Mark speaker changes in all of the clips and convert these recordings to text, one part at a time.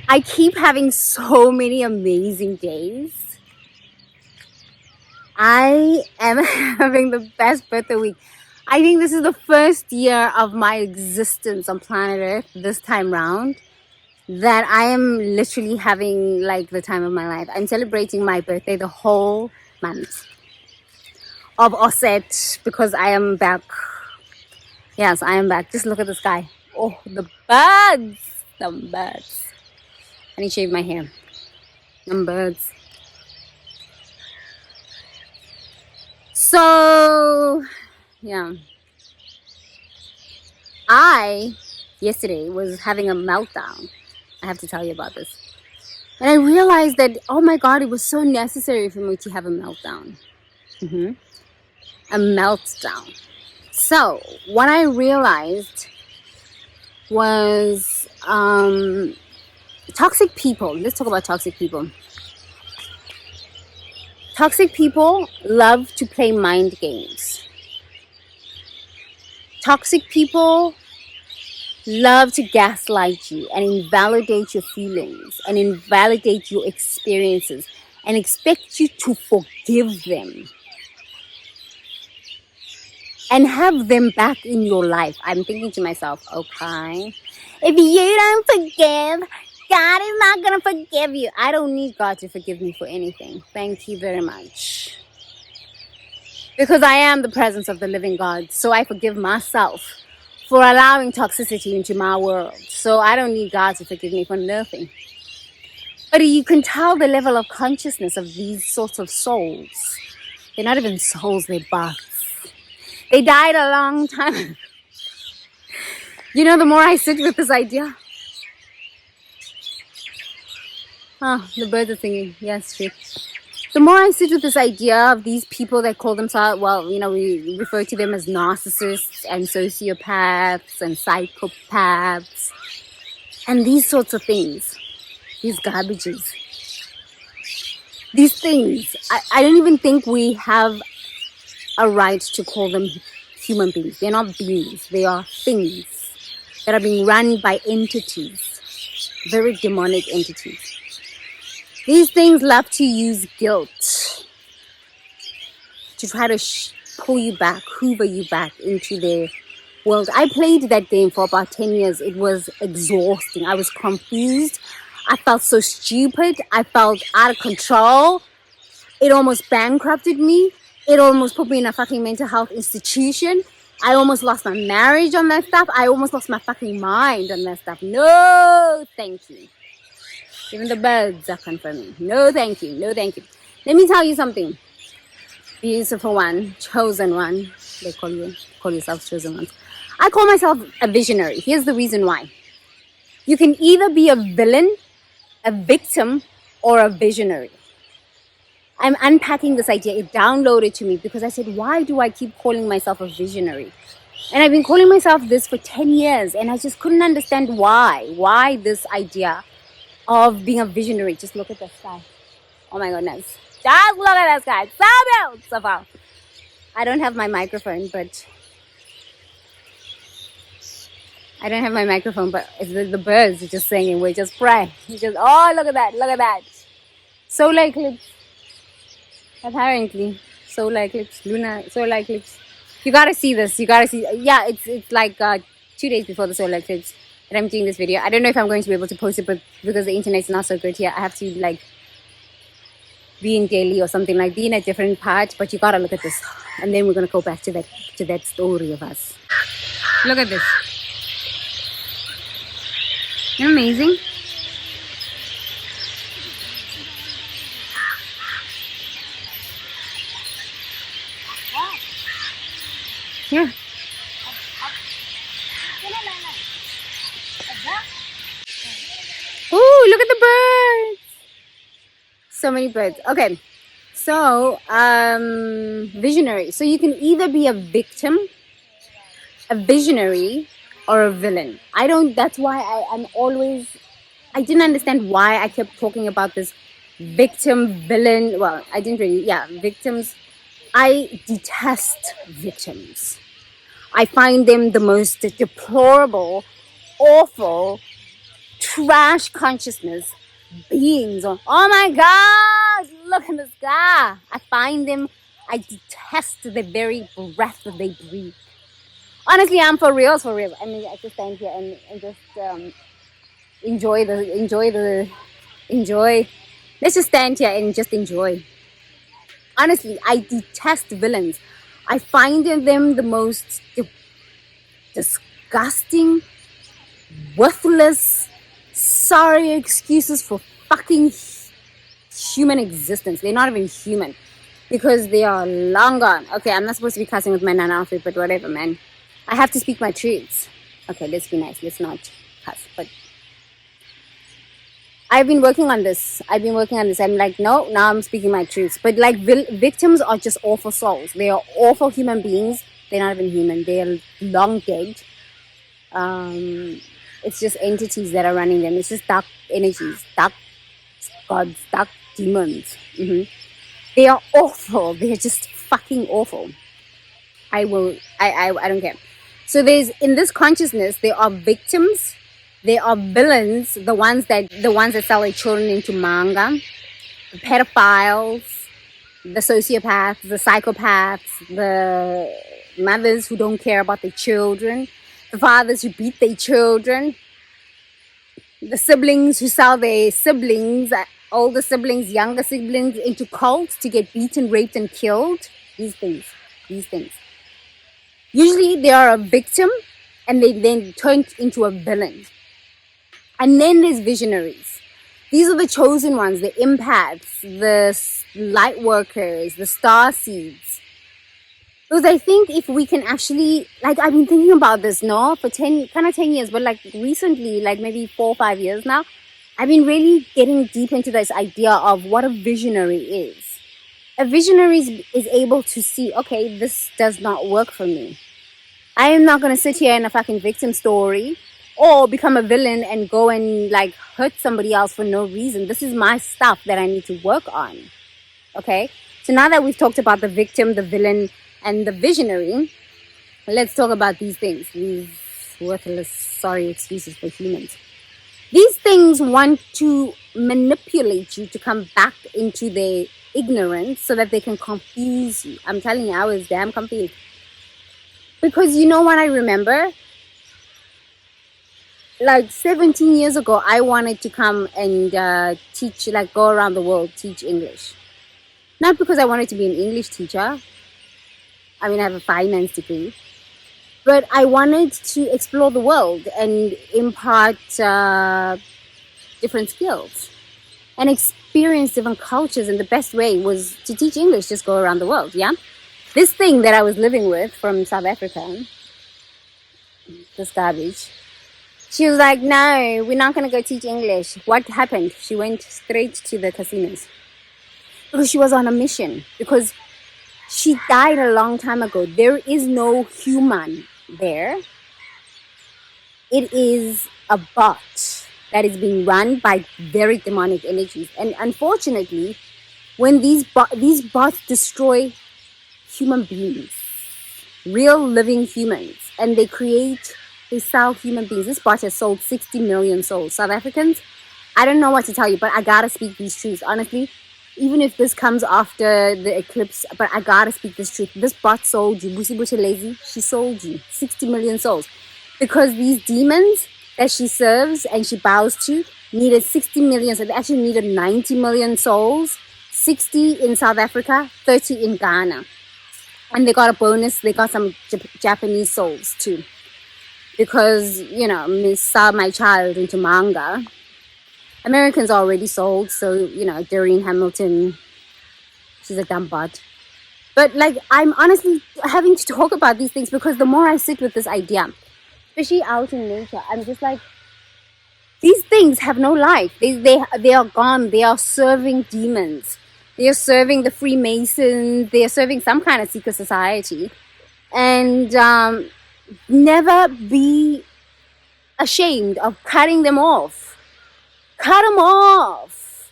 Speaker 1: I keep having so many amazing days. I am having the best birthday week. I think this is the first year of my existence on planet Earth this time round that I am literally having like the time of my life. I'm celebrating my birthday the whole month of Osset because I am back. Yes, I am back. Just look at the sky. Oh, the birds. The birds. I need to shave my hair. Them birds. So, yeah. I, yesterday, was having a meltdown. I have to tell you about this. And I realized that, oh my God, it was so necessary for me to have a meltdown. A meltdown. So, what I realized was toxic people. Let's talk about toxic people. Toxic people love to play mind games. Toxic people love to gaslight you and invalidate your feelings and invalidate your experiences and expect you to forgive them and have them back in your life. I'm thinking to myself, okay, if you don't forgive, God is not going to forgive you. I don't need God to forgive me for anything. Thank you very much. Because I am the presence of the living God. So I forgive myself for allowing toxicity into my world. So I don't need God to forgive me for nothing. But you can tell the level of consciousness of these sorts of souls. They're not even souls, they're bugs. They died a long time ago. You know, the more I sit with this idea. Oh, the birds are singing. Yes, true. The more I sit with this idea of these people that call themselves, well, you know, we refer to them as narcissists and sociopaths and psychopaths and these sorts of things, these garbages, these things. I don't even think we have a right to call them human beings. They're not beings. They are things that are being run by entities, very demonic entities. These things love to use guilt to try to pull you back, hoover you back into their world. I played that game for about 10 years. It was exhausting. I was confused. I felt so stupid. I felt out of control. It almost bankrupted me. It almost put me in a fucking mental health institution. I almost lost my marriage on that stuff. I almost lost my fucking mind on that stuff. No, thank you. Even the birds are confirming. No, thank you. No, thank you. Let me tell you something. Beautiful one, chosen one. They call yourselves chosen ones. I call myself a visionary. Here's the reason why. You can either be a villain, a victim, or a visionary. I'm unpacking this idea. It downloaded to me because I said, why do I keep calling myself a visionary? And I've been calling myself this for 10 years and I just couldn't understand why. Why this idea of being a visionary. Just look at the sky. Oh my goodness. Just look at the sky. So beautiful. I don't have my microphone, but it's the birds are just singing. We're just praying. Oh, look at that. Look at that. Solar eclipse. Apparently. Solar eclipse. Solar eclipse. You gotta see this. You gotta see. Yeah, it's like 2 days before the solar eclipse that I'm doing this video. I don't know if I'm going to be able to post it, but because the internet's not so good here, I have to like be in Delhi or something, like be in a different part. But you gotta look at this, and then we're gonna go back to that story of us. Look at this. Isn't it amazing? Yeah. Ooh, look at the birds. So many birds. Okay. So, visionary. So you can either be a victim, a visionary, or a villain. That's why I didn't understand why I kept talking about this victim, villain. Well, I didn't really, victims. I detest victims. I find them the most deplorable, awful, trash consciousness beings. Oh my God, look at this guy. I find them, I detest the very breath that they breathe. Honestly, I'm for real. I mean, I just stand here and just enjoy. Let's just stand here and just enjoy. Honestly, I detest villains. I find them the most disgusting, worthless, sorry excuses for fucking human existence. They're not even human because they are long gone. Okay, I'm not supposed to be cussing with my Nana outfit, but whatever, man. I have to speak my truths. Okay, let's be nice. Let's not cuss. But I've been working on this. I'm like, no, now I'm speaking my truths. But like, victims are just awful souls. They are awful human beings. They're not even human. They're long dead. It's just entities that are running them. It's just dark energies, dark gods, dark demons. They are awful. They're just fucking awful. I don't care. So there's, in this consciousness, there are victims, there are villains, the ones that sell their children into manga, the pedophiles, the sociopaths, the psychopaths, the mothers who don't care about their children, the fathers who beat their children, the siblings who sell their siblings, older siblings, younger siblings, into cults to get beaten, raped, and killed. These things. Usually they are a victim and they then turn into a villain. And then there's visionaries. These are the chosen ones, the empaths, the light workers, the star seeds. Because I think if we can actually, like, I've been thinking about this, no, for 10 years, but like recently, like maybe 4 or 5 years now, I've been really getting deep into this idea of what a visionary is. A visionary is able to see, okay, this does not work for me. I am not going to sit here in a fucking victim story or become a villain and go and like hurt somebody else for no reason. This is my stuff that I need to work on. Okay? So now that we've talked about the victim, the villain, and the visionary, let's talk about these things. These worthless, sorry excuses for humans. These things want to manipulate you to come back into their ignorance so that they can confuse you. I'm telling you, I was damn confused. Because you know what I remember? Like 17 years ago, I wanted to come and teach, like go around the world, teach English. Not because I wanted to be an English teacher. I mean, I have a finance degree. But I wanted to explore the world and impart different skills and experience different cultures. And the best way was to teach English, just go around the world, yeah? This thing that I was living with from South Africa, this garbage, she was like, no, we're not going to go teach English. What happened? She went straight to the casinos. Because she was on a mission. Because she died a long time ago. There is no human there. It is a bot that is being run by very demonic energies. And unfortunately, when these bots destroy human beings, real living humans, and they sell human beings. This bot has sold 60 million souls. South Africans, I don't know what to tell you, but I gotta speak these truths. Honestly, even if this comes after the eclipse, but I gotta speak this truth. This bot sold you, Busi Buthelezi, she sold you 60 million souls. Because these demons that she serves and she bows to needed 60 million, so they actually needed 90 million souls, 60 in South Africa, 30 in Ghana. And they got a bonus, they got some Japanese souls too. Because, you know, Miss saw my child into manga. Americans are already sold, so, you know, Doreen Hamilton, she's a dumb bot. But, like, I'm honestly having to talk about these things because the more I sit with this idea, especially out in nature, I'm just like, these things have no life. They are gone. They are serving demons. They are serving the Freemasons. They are serving some kind of secret society. And never be ashamed of cutting them off. Cut them off.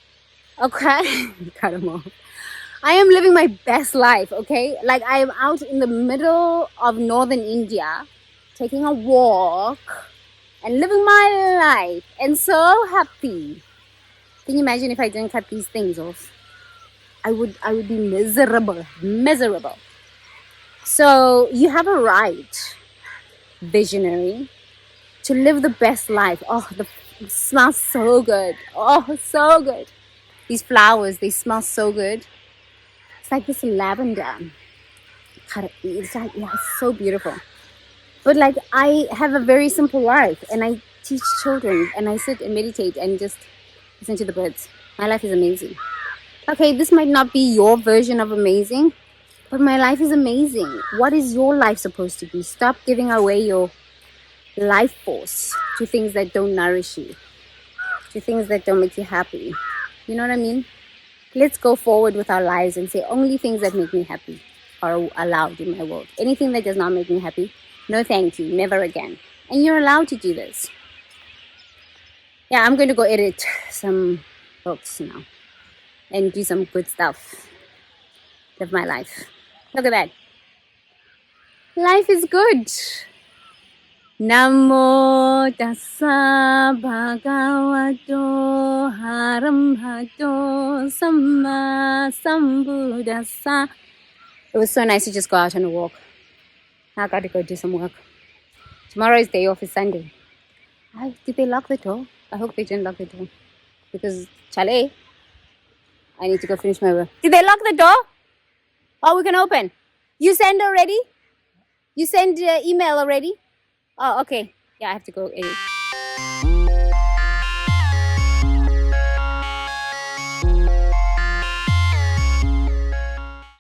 Speaker 1: Okay? Cut them off. I am living my best life, okay? Like, I am out in the middle of northern India, taking a walk and living my life and so happy. Can you imagine if I didn't cut these things off? I would be miserable. So you have a right, visionary, to live the best life. Oh, it smells so good. Oh, so good. These flowers, they smell so good. It's like this lavender. It's like, yeah, it's so beautiful. But like, I have a very simple life, and I teach children, and I sit and meditate and just listen to the birds. My life is amazing. Okay, this might not be your version of amazing, but my life is amazing. What is your life supposed to be? Stop giving away your life force to things that don't nourish you, to things that don't make you happy. You know what I mean? Let's go forward with our lives and say only things that make me happy are allowed in my world. Anything that does not make me happy, no thank you, never again. And you're allowed to do this. Yeah, I'm going to go edit some books now and do some good stuff. Live my life. Look at that. Life is good. Namo tassa bhagavato haramhato samma sambuddhassa. It was so nice to just go out on a walk. Now I got to go do some work. Tomorrow is day off, it's Sunday. Did they lock the door? I hope they didn't lock the door. Because, chale, I need to go finish my work. Did they lock the door? Oh, we can open. You send already? You send email already? Oh, okay. Yeah, I have to go edit.